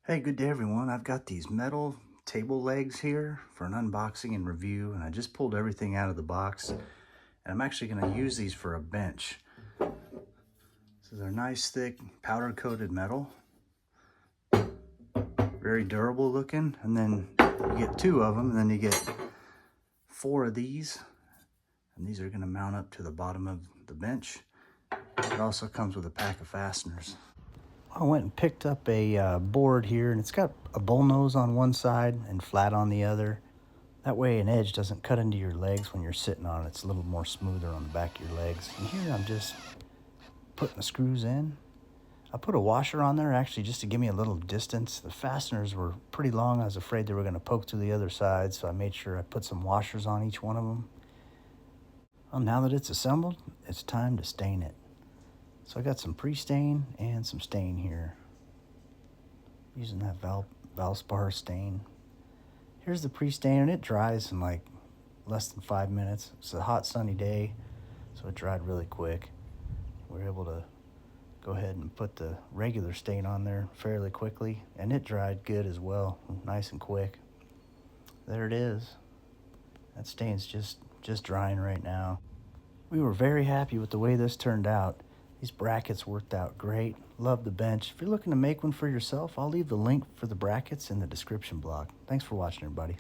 Hey, good day everyone. I've got these metal table legs here for an unboxing and review, and I just pulled everything out of the box, and I'm actually going to use these for a bench. So they're nice, thick, powder-coated metal. Very durable looking, and then you get 2 of them, and then you get 4 of these, and these are going to mount up to the bottom of the bench. It also comes with a pack of fasteners. I went and picked up a board here, and it's got a bull nose on one side and flat on the other. That way an edge doesn't cut into your legs when you're sitting on it. It's a little more smoother on the back of your legs. And here I'm just putting the screws in. I put a washer on there actually just to give me a little distance. The fasteners were pretty long. I was afraid they were going to poke through the other side, so I made sure I put some washers on each one of them. Well, now that it's assembled, it's time to stain it. So I got some pre-stain and some stain here. Using that Valspar stain. Here's the pre-stain, and it dries in like less than 5 minutes. It's a hot sunny day, so it dried really quick. We were able to go ahead and put the regular stain on there fairly quickly, and it dried good as well, nice and quick. There it is. That stain's just drying right now. We were very happy with the way this turned out. These brackets worked out great. Love the bench. If you're looking to make one for yourself, I'll leave the link for the brackets in the description block. Thanks for watching, everybody.